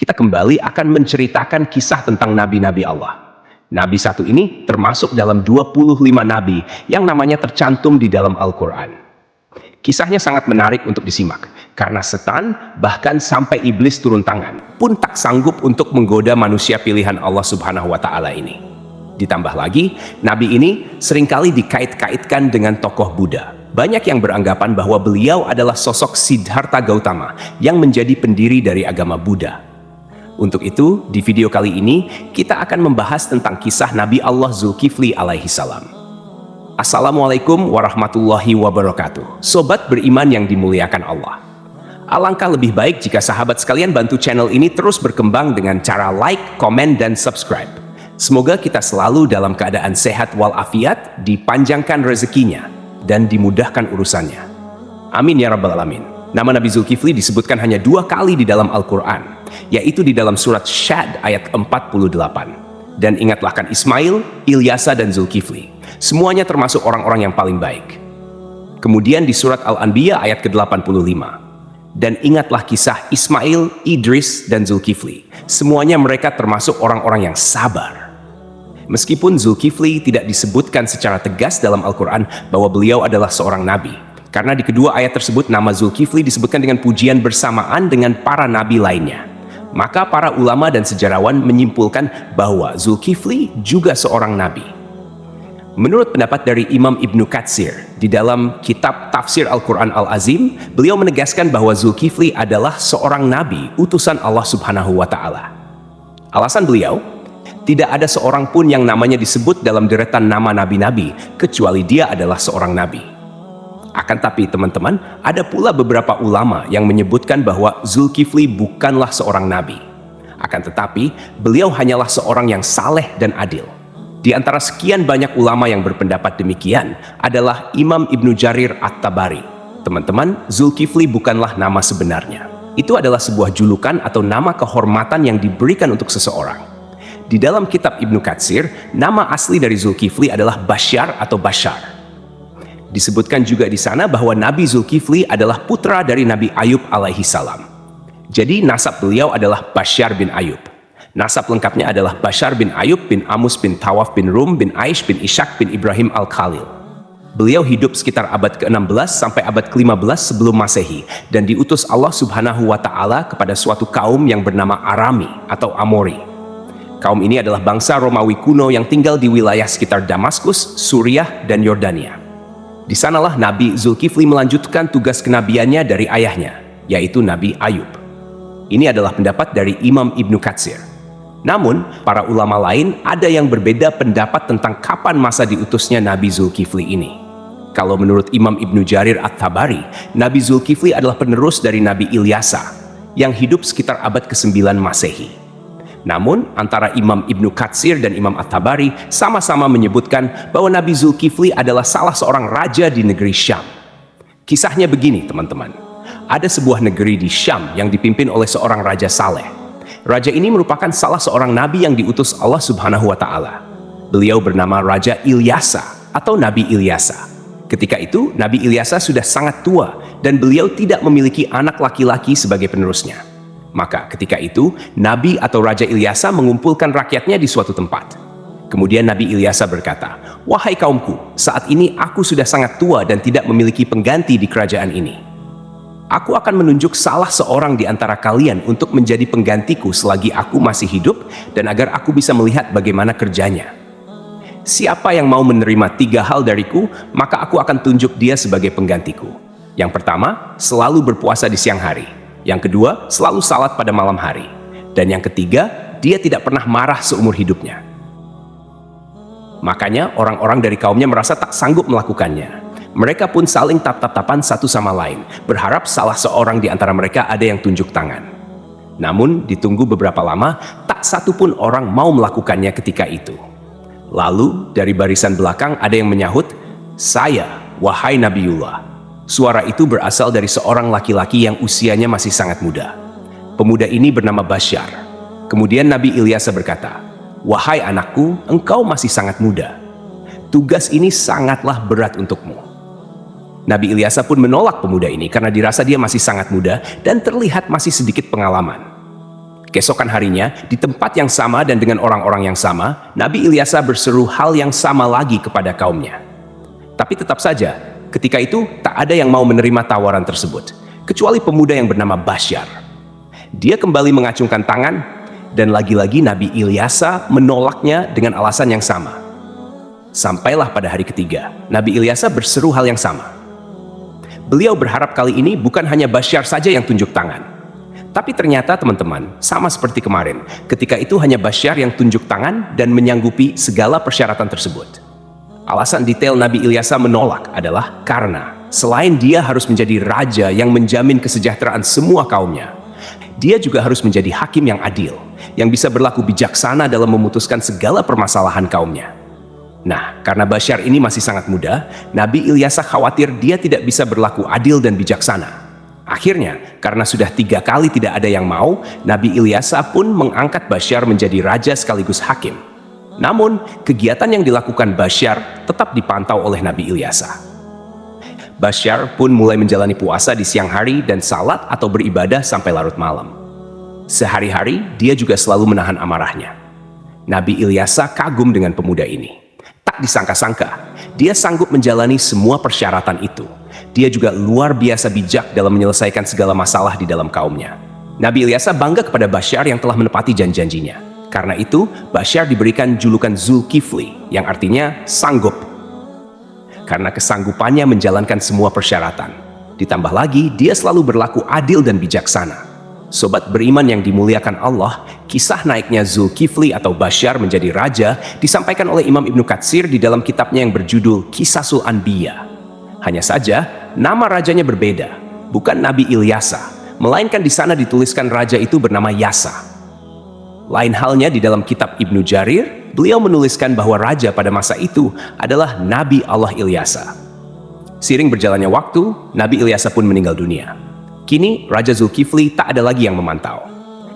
kita kembali akan menceritakan kisah tentang nabi-nabi Allah. Nabi satu ini termasuk dalam 25 nabi yang namanya tercantum di dalam Al-Quran. Kisahnya sangat menarik untuk disimak, karena setan bahkan sampai iblis turun tangan pun tak sanggup untuk menggoda manusia pilihan Allah Subhanahu wa Ta'ala ini. Ditambah lagi, nabi ini seringkali dikait-kaitkan dengan tokoh Buddha. Banyak yang beranggapan bahwa beliau adalah sosok Siddhartha Gautama yang menjadi pendiri dari agama Buddha. Untuk itu, di video kali ini, kita akan membahas tentang kisah Nabi Allah Zulkifli alaihi salam. Assalamualaikum warahmatullahi wabarakatuh. Sobat beriman yang dimuliakan Allah. Alangkah lebih baik jika sahabat sekalian bantu channel ini terus berkembang dengan cara like, komen, dan subscribe. Semoga kita selalu dalam keadaan sehat walafiat, dipanjangkan rezekinya, dan dimudahkan urusannya. Amin ya rabbal alamin. Nama Nabi Zulkifli disebutkan hanya 2 kali di dalam Al-Quran, yaitu di dalam surat Syad ayat 48. Dan ingatlah kan Ismail, Ilyasa, dan Zulkifli. Semuanya termasuk orang-orang yang paling baik. Kemudian di surat Al-Anbiya ayat ke-85. Dan ingatlah kisah Ismail, Idris, dan Zulkifli. Semuanya mereka termasuk orang-orang yang sabar. Meskipun Zulkifli tidak disebutkan secara tegas dalam Al-Quran bahwa beliau adalah seorang nabi, karena di kedua ayat tersebut nama Zulkifli disebutkan dengan pujian bersamaan dengan para nabi lainnya. Maka para ulama dan sejarawan menyimpulkan bahwa Zulkifli juga seorang nabi. Menurut pendapat dari Imam Ibnu Katsir, di dalam kitab Tafsir Al-Quran Al-Azim, beliau menegaskan bahwa Zulkifli adalah seorang nabi, utusan Allah Subhanahu wa Ta'ala. Alasan beliau, tidak ada seorang pun yang namanya disebut dalam deretan nama nabi-nabi, kecuali dia adalah seorang nabi. Akan tapi teman-teman, ada pula beberapa ulama yang menyebutkan bahwa Zulkifli bukanlah seorang nabi. Akan tetapi, beliau hanyalah seorang yang saleh dan adil. Di antara sekian banyak ulama yang berpendapat demikian adalah Imam Ibnu Jarir At-Tabari. Teman-teman, Zulkifli bukanlah nama sebenarnya. Itu adalah sebuah julukan atau nama kehormatan yang diberikan untuk seseorang. Di dalam kitab Ibnu Katsir, nama asli dari Zulkifli adalah Basyar atau Bashar. Disebutkan juga di sana bahwa Nabi Zulkifli adalah putra dari Nabi Ayub alaihi salam. Jadi nasab beliau adalah Basyar bin Ayub. Nasab lengkapnya adalah Basyar bin Ayub bin Amus bin Tawaf bin Rum bin Aish bin Ishak bin Ibrahim al-Khalil. Beliau hidup sekitar abad ke-16 sampai abad ke-15 sebelum Masehi dan diutus Allah Subhanahu wa Ta'ala kepada suatu kaum yang bernama Arami atau Amori. Kaum ini adalah bangsa Romawi kuno yang tinggal di wilayah sekitar Damaskus, Suriah, dan Yordania. Di sanalah Nabi Zulkifli melanjutkan tugas kenabiannya dari ayahnya, yaitu Nabi Ayub. Ini adalah pendapat dari Imam Ibnu Katsir. Namun, para ulama lain ada yang berbeda pendapat tentang kapan masa diutusnya Nabi Zulkifli ini. Kalau menurut Imam Ibnu Jarir At-Tabari, Nabi Zulkifli adalah penerus dari Nabi Ilyasa, yang hidup sekitar abad ke-9 Masehi. Namun, antara Imam Ibnu Katsir dan Imam At-Tabari sama-sama menyebutkan bahwa Nabi Zulkifli adalah salah seorang raja di negeri Syam. Kisahnya begini, teman-teman. Ada sebuah negeri di Syam yang dipimpin oleh seorang raja saleh. Raja ini merupakan salah seorang nabi yang diutus Allah Subhanahu wa Ta'ala. Beliau bernama Raja Ilyasa atau Nabi Ilyasa. Ketika itu, Nabi Ilyasa sudah sangat tua dan beliau tidak memiliki anak laki-laki sebagai penerusnya. Maka ketika itu, Nabi atau Raja Ilyasa mengumpulkan rakyatnya di suatu tempat. Kemudian Nabi Ilyasa berkata, "Wahai kaumku, saat ini aku sudah sangat tua dan tidak memiliki pengganti di kerajaan ini. Aku akan menunjuk salah seorang di antara kalian untuk menjadi penggantiku selagi aku masih hidup dan agar aku bisa melihat bagaimana kerjanya. Siapa yang mau menerima 3 hal dariku, maka aku akan tunjuk dia sebagai penggantiku. Yang pertama, selalu berpuasa di siang hari. Yang kedua, selalu salat pada malam hari. Dan yang ketiga, dia tidak pernah marah seumur hidupnya." Makanya orang-orang dari kaumnya merasa tak sanggup melakukannya. Mereka pun saling tap-tap-tapan satu sama lain, berharap salah seorang di antara mereka ada yang tunjuk tangan. Namun, ditunggu beberapa lama, tak satu pun orang mau melakukannya ketika itu. Lalu, dari barisan belakang ada yang menyahut, "Saya, wahai Nabiullah." Suara itu berasal dari seorang laki-laki yang usianya masih sangat muda. Pemuda ini bernama Basyar. Kemudian Nabi Ilyasa berkata, "Wahai anakku, engkau masih sangat muda. Tugas ini sangatlah berat untukmu." Nabi Ilyasa pun menolak pemuda ini karena dirasa dia masih sangat muda dan terlihat masih sedikit pengalaman. Keesokan harinya, di tempat yang sama dan dengan orang-orang yang sama, Nabi Ilyasa berseru hal yang sama lagi kepada kaumnya. Tapi tetap saja, ketika itu tak ada yang mau menerima tawaran tersebut, kecuali pemuda yang bernama Basyar. Dia kembali mengacungkan tangan, dan lagi-lagi Nabi Ilyasa menolaknya dengan alasan yang sama. Sampailah pada hari ketiga, Nabi Ilyasa berseru hal yang sama. Beliau berharap kali ini bukan hanya Basyar saja yang tunjuk tangan. Tapi ternyata teman-teman, sama seperti kemarin, ketika itu hanya Basyar yang tunjuk tangan dan menyanggupi segala persyaratan tersebut. Alasan detail Nabi Ilyasa menolak adalah karena selain dia harus menjadi raja yang menjamin kesejahteraan semua kaumnya, dia juga harus menjadi hakim yang adil, yang bisa berlaku bijaksana dalam memutuskan segala permasalahan kaumnya. Nah, karena Basyar ini masih sangat muda, Nabi Ilyasa khawatir dia tidak bisa berlaku adil dan bijaksana. Akhirnya, karena sudah 3 kali tidak ada yang mau, Nabi Ilyasa pun mengangkat Basyar menjadi raja sekaligus hakim. Namun, kegiatan yang dilakukan Basyar tetap dipantau oleh Nabi Ilyasa. Basyar pun mulai menjalani puasa di siang hari dan salat atau beribadah sampai larut malam. Sehari-hari, dia juga selalu menahan amarahnya. Nabi Ilyasa kagum dengan pemuda ini. Tak disangka-sangka, dia sanggup menjalani semua persyaratan itu. Dia juga luar biasa bijak dalam menyelesaikan segala masalah di dalam kaumnya. Nabi Ilyasa bangga kepada Basyar yang telah menepati janji-janjinya. Karena itu, Basyar diberikan julukan Zulkifli, yang artinya sanggup. Karena kesanggupannya menjalankan semua persyaratan. Ditambah lagi, dia selalu berlaku adil dan bijaksana. Sobat beriman yang dimuliakan Allah, kisah naiknya Zulkifli atau Basyar menjadi raja disampaikan oleh Imam Ibnu Katsir di dalam kitabnya yang berjudul Qisasul Anbiya. Hanya saja, nama rajanya berbeda, bukan Nabi Ilyasa, melainkan di sana dituliskan raja itu bernama Yasa. Lain halnya di dalam kitab Ibnu Jarir, beliau menuliskan bahwa raja pada masa itu adalah Nabi Allah Ilyasa. Seiring berjalannya waktu, Nabi Ilyasa pun meninggal dunia. Kini, Raja Zulkifli tak ada lagi yang memantau.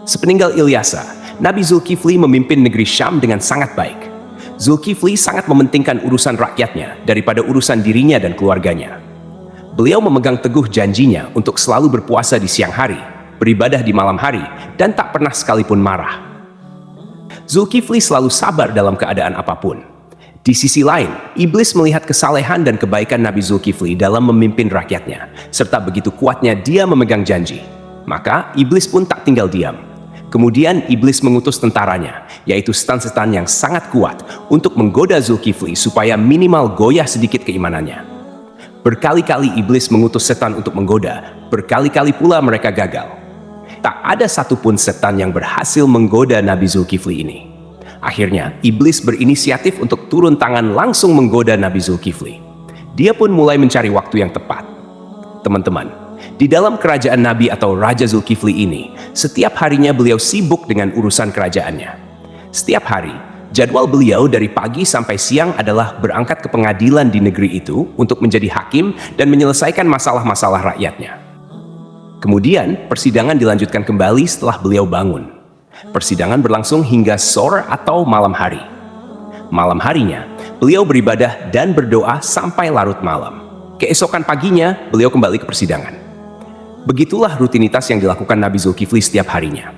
Sepeninggal Ilyasa, Nabi Zulkifli memimpin negeri Syam dengan sangat baik. Zulkifli sangat mementingkan urusan rakyatnya daripada urusan dirinya dan keluarganya. Beliau memegang teguh janjinya untuk selalu berpuasa di siang hari, beribadah di malam hari, dan tak pernah sekalipun marah. Zulkifli selalu sabar dalam keadaan apapun. Di sisi lain, iblis melihat kesalehan dan kebaikan Nabi Zulkifli dalam memimpin rakyatnya, serta begitu kuatnya dia memegang janji. Maka, iblis pun tak tinggal diam. Kemudian, iblis mengutus tentaranya, yaitu setan-setan yang sangat kuat, untuk menggoda Zulkifli supaya minimal goyah sedikit keimanannya. Berkali-kali iblis mengutus setan untuk menggoda, berkali-kali pula mereka gagal. Tak ada satupun setan yang berhasil menggoda Nabi Zulkifli ini. Akhirnya, iblis berinisiatif untuk turun tangan langsung menggoda Nabi Zulkifli. Dia pun mulai mencari waktu yang tepat. Teman-teman, di dalam kerajaan Nabi atau Raja Zulkifli ini, setiap harinya beliau sibuk dengan urusan kerajaannya. Setiap hari, jadwal beliau dari pagi sampai siang adalah berangkat ke pengadilan di negeri itu untuk menjadi hakim dan menyelesaikan masalah-masalah rakyatnya. Kemudian, persidangan dilanjutkan kembali setelah beliau bangun. Persidangan berlangsung hingga sore atau malam hari. Malam harinya, beliau beribadah dan berdoa sampai larut malam. Keesokan paginya, beliau kembali ke persidangan. Begitulah rutinitas yang dilakukan Nabi Zulkifli setiap harinya.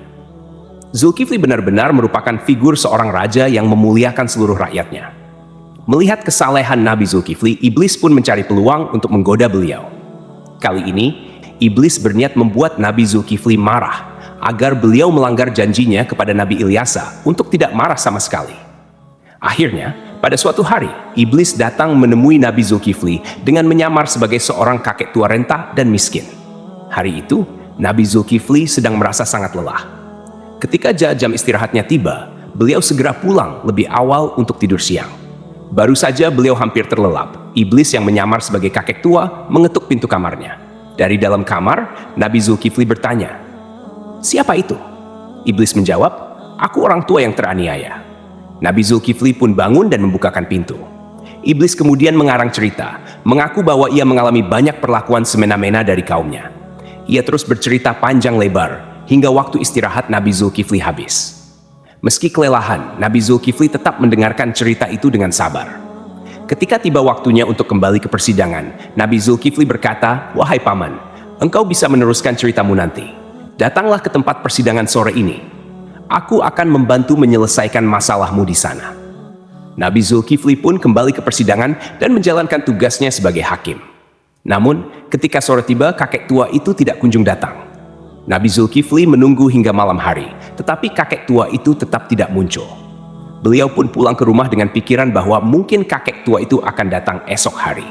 Zulkifli benar-benar merupakan figur seorang raja yang memuliakan seluruh rakyatnya. Melihat kesalehan Nabi Zulkifli, iblis pun mencari peluang untuk menggoda beliau. Kali ini, iblis berniat membuat Nabi Zulkifli marah, agar beliau melanggar janjinya kepada Nabi Ilyasa untuk tidak marah sama sekali. Akhirnya, pada suatu hari, iblis datang menemui Nabi Zulkifli dengan menyamar sebagai seorang kakek tua renta dan miskin. Hari itu, Nabi Zulkifli sedang merasa sangat lelah. Ketika jam istirahatnya tiba, beliau segera pulang lebih awal untuk tidur siang. Baru saja beliau hampir terlelap, iblis yang menyamar sebagai kakek tua mengetuk pintu kamarnya. Dari dalam kamar, Nabi Zulkifli bertanya, "Siapa itu?" Iblis menjawab, "Aku orang tua yang teraniaya." Nabi Zulkifli pun bangun dan membukakan pintu. Iblis kemudian mengarang cerita, mengaku bahwa ia mengalami banyak perlakuan semena-mena dari kaumnya. Ia terus bercerita panjang lebar, hingga waktu istirahat Nabi Zulkifli habis. Meski kelelahan, Nabi Zulkifli tetap mendengarkan cerita itu dengan sabar. Ketika tiba waktunya untuk kembali ke persidangan, Nabi Zulkifli berkata, "Wahai paman, engkau bisa meneruskan ceritamu nanti. Datanglah ke tempat persidangan sore ini. aku akan membantu menyelesaikan masalahmu di sana." Nabi Zulkifli pun kembali ke persidangan dan menjalankan tugasnya sebagai hakim. Namun, ketika sore tiba, kakek tua itu tidak kunjung datang. Nabi Zulkifli menunggu hingga malam hari, tetapi kakek tua itu tetap tidak muncul. Beliau pun pulang ke rumah dengan pikiran bahwa mungkin kakek tua itu akan datang esok hari.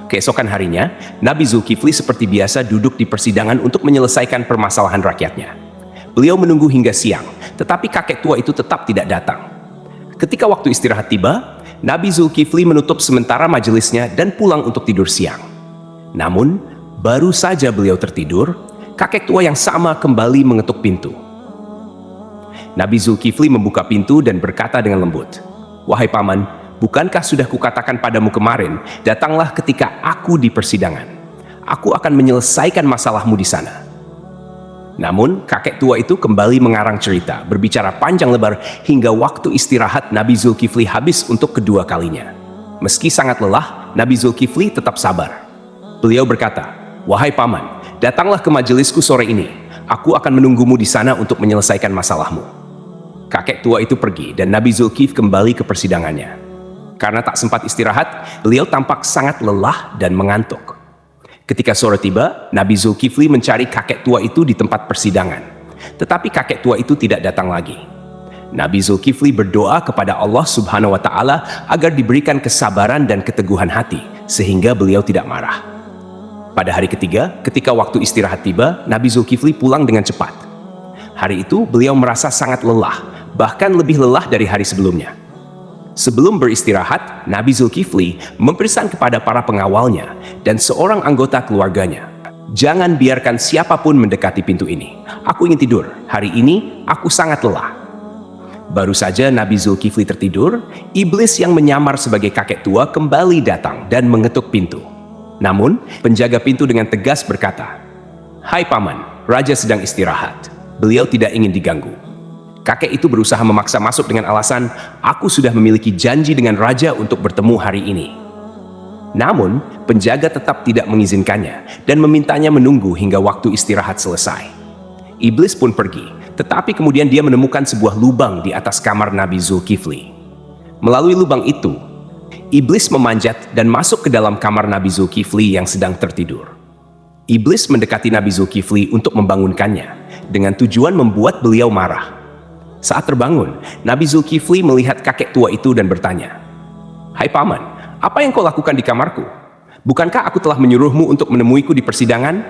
Keesokan harinya, Nabi Zulkifli seperti biasa duduk di persidangan untuk menyelesaikan permasalahan rakyatnya. Beliau menunggu hingga siang, tetapi kakek tua itu tetap tidak datang. Ketika waktu istirahat tiba, Nabi Zulkifli menutup sementara majelisnya dan pulang untuk tidur siang. Namun, baru saja beliau tertidur, kakek tua yang sama kembali mengetuk pintu. Nabi Zulkifli membuka pintu dan berkata dengan lembut, "Wahai paman, bukankah sudah kukatakan padamu kemarin, datanglah ketika aku di persidangan. Aku akan menyelesaikan masalahmu di sana." Namun, kakek tua itu kembali mengarang cerita, berbicara panjang lebar hingga waktu istirahat Nabi Zulkifli habis untuk kedua kalinya. Meski sangat lelah, Nabi Zulkifli tetap sabar. Beliau berkata, "Wahai paman, datanglah ke majelisku sore ini. Aku akan menunggumu di sana untuk menyelesaikan masalahmu." Kakek tua itu pergi dan Nabi Zulkifli kembali ke persidangannya. Karena tak sempat istirahat, beliau tampak sangat lelah dan mengantuk. Ketika sore tiba, Nabi Zulkifli mencari kakek tua itu di tempat persidangan. Tetapi kakek tua itu tidak datang lagi. Nabi Zulkifli berdoa kepada Allah Subhanahu wa Ta'ala agar diberikan kesabaran dan keteguhan hati, sehingga beliau tidak marah. Pada hari ketiga, ketika waktu istirahat tiba, Nabi Zulkifli pulang dengan cepat. Hari itu, beliau merasa sangat lelah, bahkan lebih lelah dari hari sebelumnya. Sebelum beristirahat, Nabi Zulkifli mempesan kepada para pengawalnya dan seorang anggota keluarganya, "Jangan biarkan siapapun mendekati pintu ini. Aku ingin tidur. Hari ini aku sangat lelah." Baru saja Nabi Zulkifli tertidur, iblis yang menyamar sebagai kakek tua kembali datang dan mengetuk pintu. Namun, penjaga pintu dengan tegas berkata, "Hai paman, raja sedang istirahat. Beliau tidak ingin diganggu." Kakek itu berusaha memaksa masuk dengan alasan, "Aku sudah memiliki janji dengan raja untuk bertemu hari ini." Namun, penjaga tetap tidak mengizinkannya dan memintanya menunggu hingga waktu istirahat selesai. Iblis pun pergi, tetapi kemudian dia menemukan sebuah lubang di atas kamar Nabi Zulkifli. Melalui lubang itu, iblis memanjat dan masuk ke dalam kamar Nabi Zulkifli yang sedang tertidur. Iblis mendekati Nabi Zulkifli untuk membangunkannya, dengan tujuan membuat beliau marah. Saat terbangun, Nabi Zulkifli melihat kakek tua itu dan bertanya, "Hai paman, apa yang kau lakukan di kamarku? Bukankah aku telah menyuruhmu untuk menemuiku di persidangan?"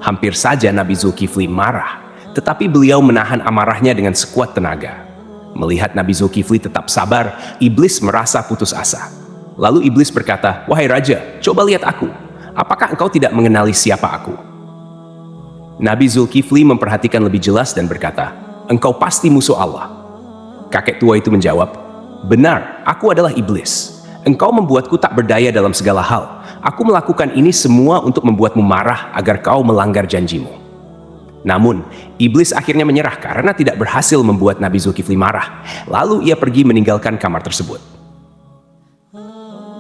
Hampir saja Nabi Zulkifli marah, tetapi beliau menahan amarahnya dengan sekuat tenaga. Melihat Nabi Zulkifli tetap sabar, iblis merasa putus asa. Lalu iblis berkata, "Wahai raja, coba lihat aku. Apakah engkau tidak mengenali siapa aku?" Nabi Zulkifli memperhatikan lebih jelas dan berkata, "Engkau pasti musuh Allah." Kakek tua itu menjawab, "Benar, aku adalah iblis. Engkau membuatku tak berdaya dalam segala hal. Aku melakukan ini semua untuk membuatmu marah agar kau melanggar janjimu." Namun, iblis akhirnya menyerah karena tidak berhasil membuat Nabi Zulkifli marah. Lalu ia pergi meninggalkan kamar tersebut.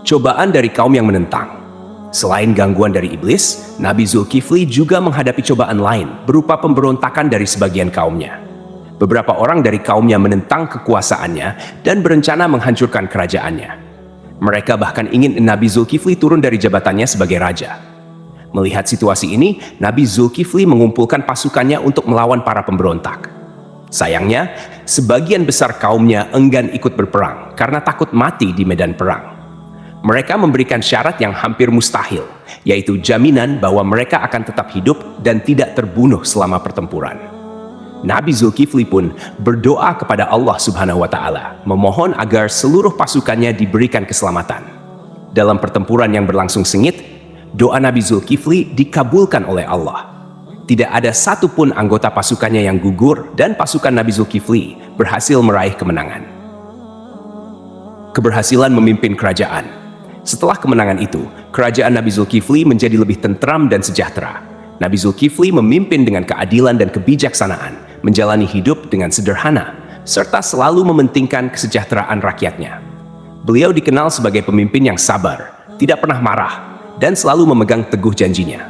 Cobaan dari kaum yang menentang. Selain gangguan dari iblis, Nabi Zulkifli juga menghadapi cobaan lain berupa pemberontakan dari sebagian kaumnya. Beberapa orang dari kaumnya menentang kekuasaannya dan berencana menghancurkan kerajaannya. Mereka bahkan ingin Nabi Zulkifli turun dari jabatannya sebagai raja. Melihat situasi ini, Nabi Zulkifli mengumpulkan pasukannya untuk melawan para pemberontak. Sayangnya, sebagian besar kaumnya enggan ikut berperang karena takut mati di medan perang. Mereka memberikan syarat yang hampir mustahil, yaitu jaminan bahwa mereka akan tetap hidup dan tidak terbunuh selama pertempuran. Nabi Zulkifli pun berdoa kepada Allah Subhanahu wa Ta'ala, memohon agar seluruh pasukannya diberikan keselamatan. Dalam pertempuran yang berlangsung sengit, doa Nabi Zulkifli dikabulkan oleh Allah. Tidak ada satupun anggota pasukannya yang gugur dan pasukan Nabi Zulkifli berhasil meraih kemenangan. Keberhasilan memimpin kerajaan. Setelah kemenangan itu, kerajaan Nabi Zulkifli menjadi lebih tentram dan sejahtera. Nabi Zulkifli memimpin dengan keadilan dan kebijaksanaan, menjalani hidup dengan sederhana, serta selalu mementingkan kesejahteraan rakyatnya. Beliau dikenal sebagai pemimpin yang sabar, tidak pernah marah, dan selalu memegang teguh janjinya.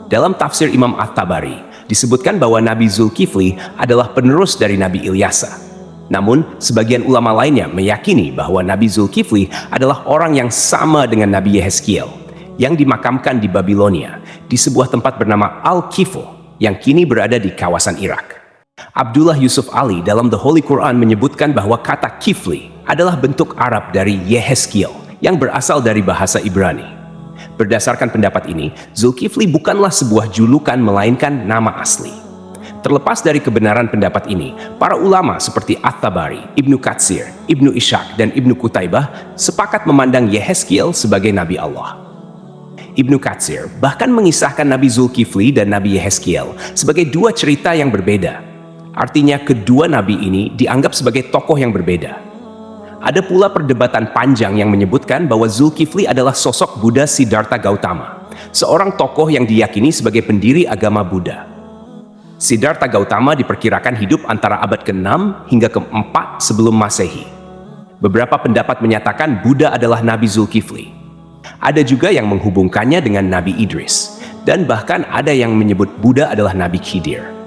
Dalam tafsir Imam At-Tabari, disebutkan bahwa Nabi Zulkifli adalah penerus dari Nabi Ilyasa. Namun, sebagian ulama lainnya meyakini bahwa Nabi Zulkifli adalah orang yang sama dengan Nabi Yehezkiel, yang dimakamkan di Babilonia, di sebuah tempat bernama Al-Kifl, yang kini berada di kawasan Irak. Abdullah Yusuf Ali dalam The Holy Quran menyebutkan bahwa kata Kifli adalah bentuk Arab dari Yehezkiel, yang berasal dari bahasa Ibrani. Berdasarkan pendapat ini, Zulkifli bukanlah sebuah julukan melainkan nama asli. Terlepas dari kebenaran pendapat ini, para ulama seperti At-Tabari, Ibnu Katsir, Ibnu Ishaq, dan Ibnu Qutaibah sepakat memandang Yehezkiel sebagai Nabi Allah. Ibnu Katsir bahkan mengisahkan Nabi Zulkifli dan Nabi Yehezkiel sebagai dua cerita yang berbeda. Artinya kedua nabi ini dianggap sebagai tokoh yang berbeda. Ada pula perdebatan panjang yang menyebutkan bahwa Zulkifli adalah sosok Buddha Siddhartha Gautama, seorang tokoh yang diyakini sebagai pendiri agama Buddha. Siddhartha Gautama diperkirakan hidup antara abad ke-6 hingga ke-4 sebelum Masehi. Beberapa pendapat menyatakan Buddha adalah Nabi Zulkifli. Ada juga yang menghubungkannya dengan Nabi Idris, dan bahkan ada yang menyebut Buddha adalah Nabi Khidir.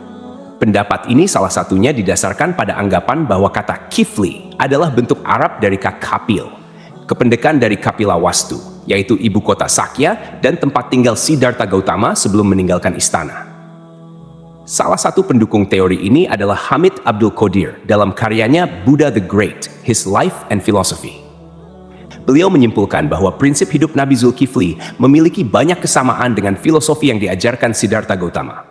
Pendapat ini salah satunya didasarkan pada anggapan bahwa kata Kifli adalah bentuk Arab dari kata Kapil, kependekan dari Kapila Wastu, yaitu ibu kota Sakya dan tempat tinggal Siddhartha Gautama sebelum meninggalkan istana. Salah satu pendukung teori ini adalah Hamid Abdul Qadir dalam karyanya Buddha the Great, His Life and Philosophy. Beliau menyimpulkan bahwa prinsip hidup Nabi Zulkifli memiliki banyak kesamaan dengan filosofi yang diajarkan Siddhartha Gautama.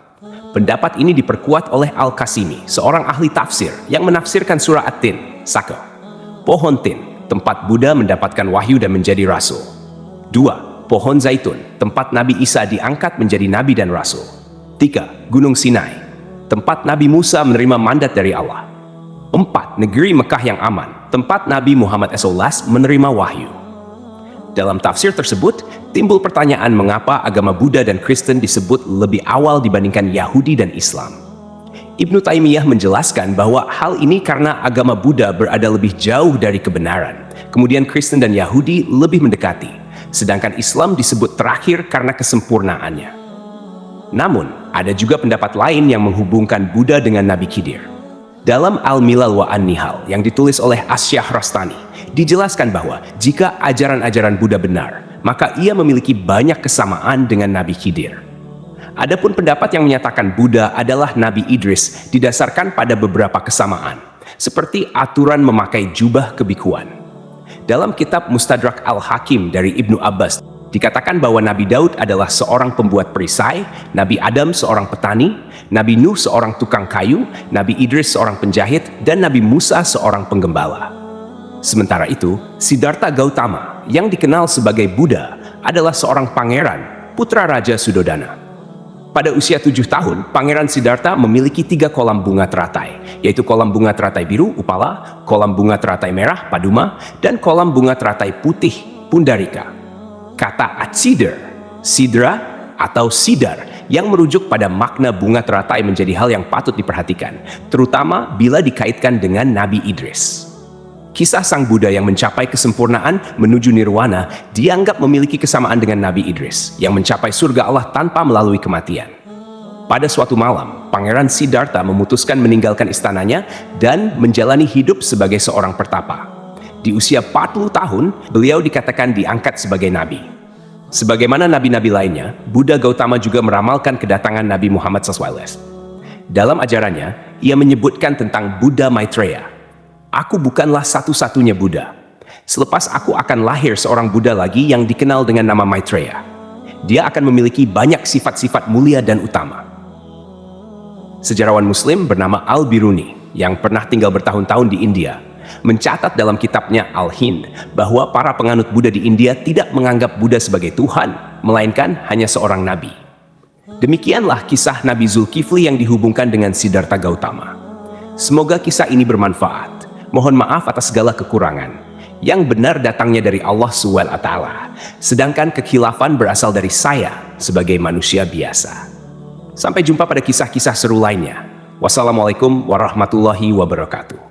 Pendapat ini diperkuat oleh Al-Qasimi, seorang ahli tafsir yang menafsirkan surah At-Tin, Saka. Pohon Tin, tempat Buddha mendapatkan wahyu dan menjadi rasul. 2. Pohon Zaitun, tempat Nabi Isa diangkat menjadi nabi dan rasul. 3. Gunung Sinai, tempat Nabi Musa menerima mandat dari Allah. 4. Negeri Mekah yang aman, tempat Nabi Muhammad SAW menerima wahyu. Dalam tafsir tersebut, timbul pertanyaan mengapa agama Buddha dan Kristen disebut lebih awal dibandingkan Yahudi dan Islam. Ibnu Taimiyah menjelaskan bahwa hal ini karena agama Buddha berada lebih jauh dari kebenaran, kemudian Kristen dan Yahudi lebih mendekati, sedangkan Islam disebut terakhir karena kesempurnaannya. Namun, ada juga pendapat lain yang menghubungkan Buddha dengan Nabi Khidir. Dalam Al-Milal wa An-Nihal yang ditulis oleh Asy-Syahrastani, dijelaskan bahwa jika ajaran-ajaran Buddha benar, maka ia memiliki banyak kesamaan dengan Nabi Khidir. Adapun pendapat yang menyatakan Buddha adalah Nabi Idris didasarkan pada beberapa kesamaan, seperti aturan memakai jubah kebikuan. Dalam kitab Mustadrak Al-Hakim dari Ibnu Abbas, dikatakan bahwa Nabi Daud adalah seorang pembuat perisai, Nabi Adam seorang petani, Nabi Nuh seorang tukang kayu, Nabi Idris seorang penjahit, dan Nabi Musa seorang penggembala. Sementara itu, Siddhartha Gautama yang dikenal sebagai Buddha adalah seorang pangeran, putra Raja Sudodana. Pada usia 7 tahun, Pangeran Siddhartha memiliki 3 kolam bunga teratai, yaitu kolam bunga teratai biru, Upala, kolam bunga teratai merah, Paduma, dan kolam bunga teratai putih, Pundarika. Kata Atsidar, Sidra, atau Sidar yang merujuk pada makna bunga teratai menjadi hal yang patut diperhatikan, terutama bila dikaitkan dengan Nabi Idris. Kisah sang Buddha yang mencapai kesempurnaan menuju nirwana dianggap memiliki kesamaan dengan Nabi Idris yang mencapai surga Allah tanpa melalui kematian. Pada suatu malam, Pangeran Siddhartha memutuskan meninggalkan istananya dan menjalani hidup sebagai seorang pertapa. Di usia 40 tahun, beliau dikatakan diangkat sebagai nabi. Sebagaimana nabi-nabi lainnya, Buddha Gautama juga meramalkan kedatangan Nabi Muhammad SAW. Dalam ajarannya, ia menyebutkan tentang Buddha Maitreya. Aku bukanlah satu-satunya Buddha. Selepas aku akan lahir seorang Buddha lagi yang dikenal dengan nama Maitreya. Dia akan memiliki banyak sifat-sifat mulia dan utama. Sejarawan Muslim bernama Al-Biruni yang pernah tinggal bertahun-tahun di India mencatat dalam kitabnya Al-Hind bahwa para penganut Buddha di India tidak menganggap Buddha sebagai Tuhan, melainkan hanya seorang nabi. Demikianlah kisah Nabi Zulkifli yang dihubungkan dengan Siddhartha Gautama. Semoga kisah ini bermanfaat. Mohon maaf atas segala kekurangan. Yang benar datangnya dari Allah SWT, sedangkan kekhilafan berasal dari saya sebagai manusia biasa. Sampai jumpa pada kisah-kisah seru lainnya. Wassalamualaikum warahmatullahi wabarakatuh.